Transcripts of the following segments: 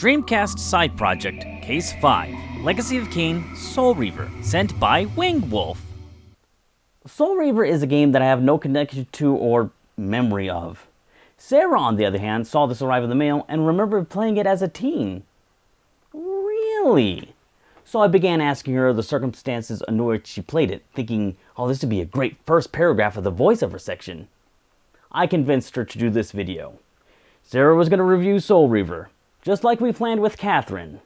Dreamcast Side Project, Case 5, Legacy of Kain, Soul Reaver, sent by Winged Wolf. Soul Reaver is a game that I have no connection to or memory of. Sarah, on the other hand, saw this arrive in the mail and remembered playing it as a teen. Really? So I began asking her the circumstances under which she played it, thinking, oh, this would be a great first paragraph of the voiceover section. I convinced her to do this video. Sarah was going to review Soul Reaver, just like we planned with Catherine,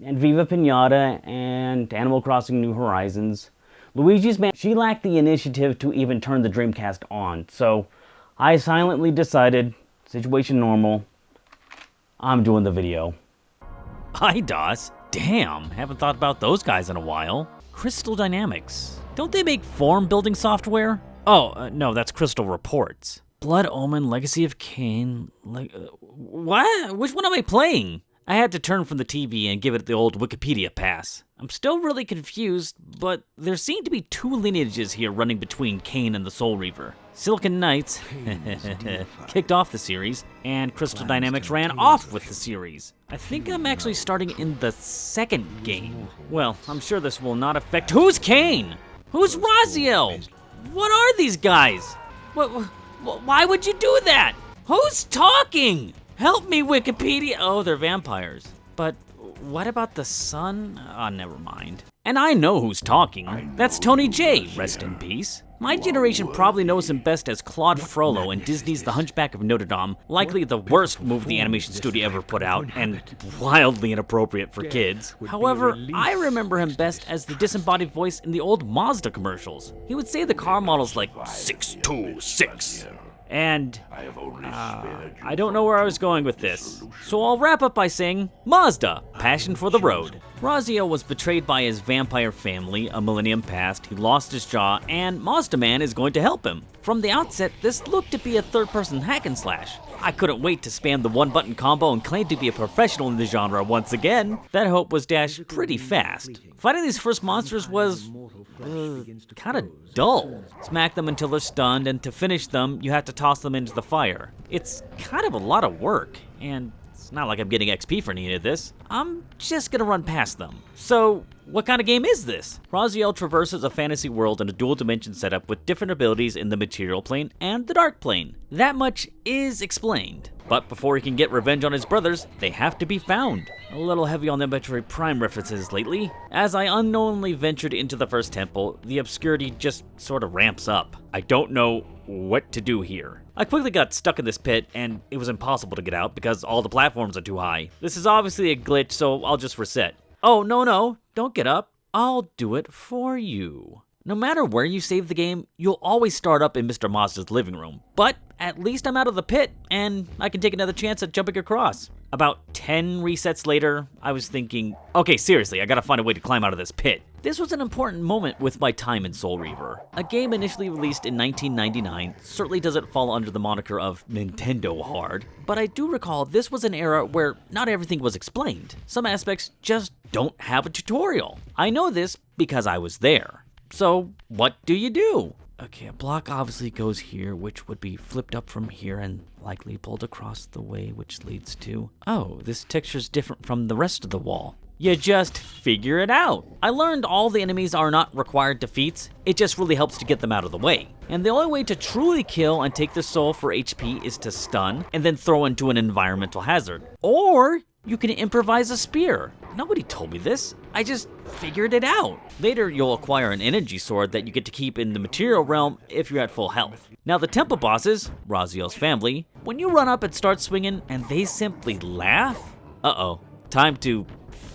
and Viva Pinata, and Animal Crossing New Horizons. Luigi's Man, she lacked the initiative to even turn the Dreamcast on, so I silently decided, situation normal, I'm doing the video. IDOS? Damn, haven't thought about those guys in a while. Crystal Dynamics. Don't they make form building software? Oh, no, that's Crystal Reports. Blood Omen, Legacy of Kain, what? Which one am I playing? I had to turn from the TV and give it the old Wikipedia pass. I'm still really confused, but there seem to be two lineages here running between Kain and the Soul Reaver. Silicon Knights kicked off the series, and Crystal Dynamics ran off with the series. I think I'm actually starting in the second game. Well, I'm sure this will not affect— Who's Kain? Who's Raziel? What are these guys? Why would you do that? Who's talking? Help me, Wikipedia. Oh, they're vampires. But what about the sun? Oh, never mind. And I know who's talking. That's Tony J. Rest in peace. My generation probably knows him best as Claude Frollo in Disney's The Hunchback of Notre Dame, likely the worst movie the animation studio ever put out, and wildly inappropriate for kids. However, I remember him best as the disembodied voice in the old Mazda commercials. He would say the car models like 626. And I don't know where I was going with this, so I'll wrap up by saying Mazda, passion for the road. Raziel was betrayed by his vampire family a millennium past, he lost his jaw, and Mazda Man is going to help him. From the outset, this looked to be a third-person hack and slash. I couldn't wait to spam the one-button combo and claim to be a professional in the genre once again. That hope was dashed pretty fast. Fighting these first monsters was kinda dull. Smack them until they're stunned, and to finish them, you have to toss them into the fire. It's kind of a lot of work, and it's not like I'm getting XP for any of this. I'm just gonna run past them. So, what kind of game is this? Raziel traverses a fantasy world in a dual dimension setup with different abilities in the material plane and the dark plane. That much is explained. But before he can get revenge on his brothers, they have to be found. A little heavy on the Metroid Prime references lately. As I unknowingly ventured into the first temple, the obscurity just sort of ramps up. I don't know what to do here. I quickly got stuck in this pit, and it was impossible to get out because all the platforms are too high. This is obviously a glitch, so I'll just reset. Oh, no, don't get up. I'll do it for you. No matter where you save the game, you'll always start up in Mr. Mazda's living room. But at least I'm out of the pit, and I can take another chance at jumping across. About 10 resets later, I was thinking, okay, seriously, I gotta find a way to climb out of this pit. This was an important moment with my time in Soul Reaver. A game initially released in 1999 certainly doesn't fall under the moniker of Nintendo hard, but I do recall this was an era where not everything was explained. Some aspects just don't have a tutorial. I know this because I was there. So, what do you do? Okay, a block obviously goes here, which would be flipped up from here and likely pulled across the way, which leads to— oh, this texture's different from the rest of the wall. You just figure it out. I learned all the enemies are not required defeats, it just really helps to get them out of the way. And the only way to truly kill and take the soul for HP is to stun and then throw into an environmental hazard. Or you can improvise a spear. Nobody told me this. I just figured it out. Later, you'll acquire an energy sword that you get to keep in the material realm if you're at full health. Now, the temple bosses, Raziel's family, when you run up and start swinging and they simply laugh, time to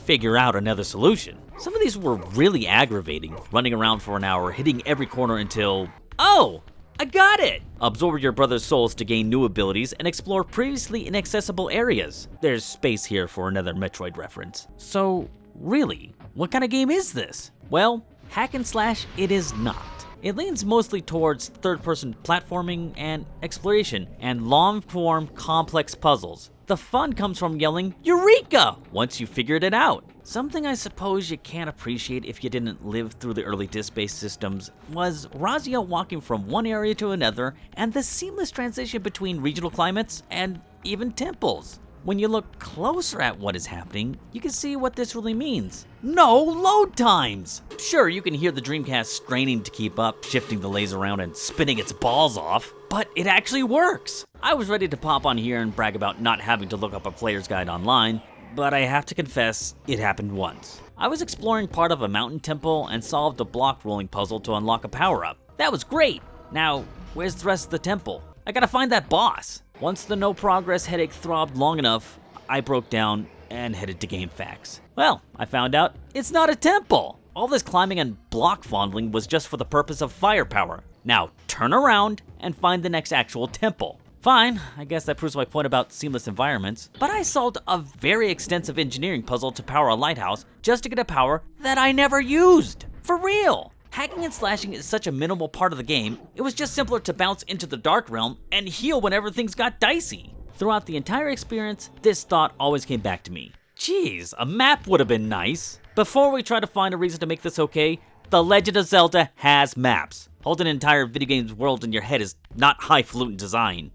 figure out another solution. Some of these were really aggravating, running around for an hour, hitting every corner until— oh! I got it! Absorb your brother's souls to gain new abilities and explore previously inaccessible areas. There's space here for another Metroid reference. So, really, what kind of game is this? Well, hack and slash it is not. It leans mostly towards third-person platforming and exploration, and long-form complex puzzles. The fun comes from yelling, "Eureka!" once you figured it out. Something I suppose you can't appreciate if you didn't live through the early disc-based systems was Raziel walking from one area to another and the seamless transition between regional climates and even temples. when you look closer at what is happening, you can see what this really means. No load times! Sure, you can hear the Dreamcast straining to keep up, shifting the laser around and spinning its balls off, but it actually works! I was ready to pop on here and brag about not having to look up a player's guide online, but I have to confess, it happened once. I was exploring part of a mountain temple and solved a block rolling puzzle to unlock a power-up. That was great! Now, where's the rest of the temple? I gotta find that boss! Once the no progress headache throbbed long enough, I broke down and headed to gain facts. Well, I found out it's not a temple! All this climbing and block fondling was just for the purpose of firepower. Now, turn around and find the next actual temple. Fine, I guess that proves my point about seamless environments, but I solved a very extensive engineering puzzle to power a lighthouse just to get a power that I never used. For real! Hacking and slashing is such a minimal part of the game, it was just simpler to bounce into the Dark Realm and heal whenever things got dicey. Throughout the entire experience, this thought always came back to me. Geez, a map would have been nice. Before we try to find a reason to make this okay, The Legend of Zelda has maps. Holding an entire video game's world in your head is not highfalutin design.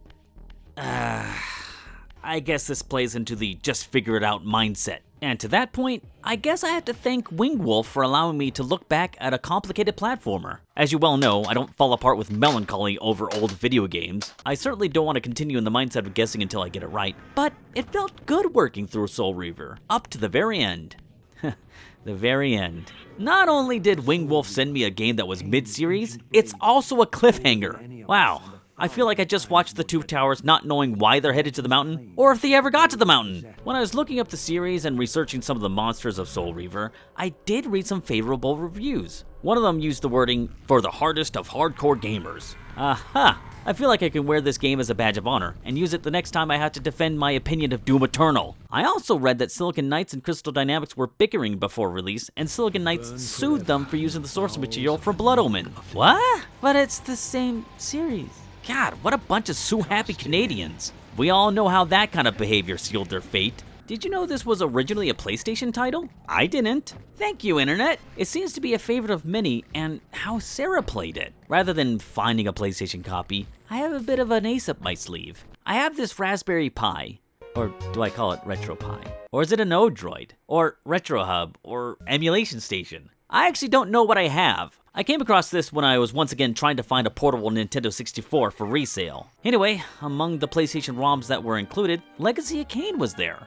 I guess this plays into the just figure it out mindset. And to that point, I guess I have to thank Wingwolf for allowing me to look back at a complicated platformer. As you well know, I don't fall apart with melancholy over old video games. I certainly don't want to continue in the mindset of guessing until I get it right, but it felt good working through Soul Reaver, up to the very end. The very end. Not only did Wingwolf send me a game that was mid-series, it's also a cliffhanger. Wow. I feel like I just watched the Two Towers not knowing why they're headed to the mountain, or if they ever got to the mountain. When I was looking up the series and researching some of the monsters of Soul Reaver, I did read some favorable reviews. One of them used the wording, "for the hardest of hardcore gamers." Aha! I feel like I can wear this game as a badge of honor, and use it the next time I have to defend my opinion of Doom Eternal. I also read that Silicon Knights and Crystal Dynamics were bickering before release, and Silicon Knights sued them for using the source material for Blood Omen. What? But it's the same series. God, what a bunch of sue-happy Canadians. We all know how that kind of behavior sealed their fate. Did you know this was originally a PlayStation title? I didn't. Thank you, Internet. It seems to be a favorite of many, and how Sarah played it. Rather than finding a PlayStation copy, I have a bit of an ace up my sleeve. I have this Raspberry Pi. Or do I call it Retro Pi? Or is it an Odroid? Or Retro Hub? Or Emulation Station? I actually don't know what I have. I came across this when I was once again trying to find a portable Nintendo 64 for resale. Anyway, among the PlayStation ROMs that were included, Legacy of Kain was there.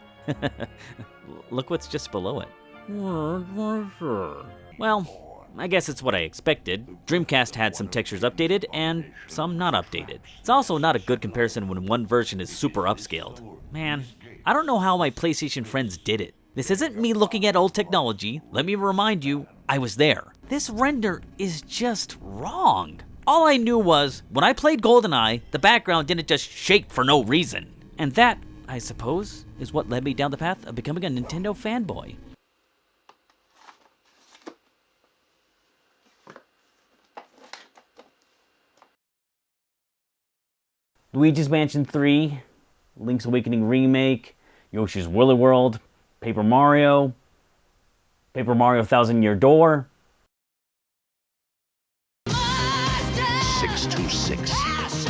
Look what's just below it. Well, I guess it's what I expected. Dreamcast had some textures updated and some not updated. It's also not a good comparison when one version is super upscaled. Man, I don't know how my PlayStation friends did it. This isn't me looking at old technology. Let me remind you, I was there. This render is just wrong. All I knew was, when I played GoldenEye, the background didn't just shake for no reason. And that, I suppose, is what led me down the path of becoming a Nintendo fanboy. Luigi's Mansion 3, Link's Awakening Remake, Yoshi's Woolly World, Paper Mario 1000 Year Door. 626.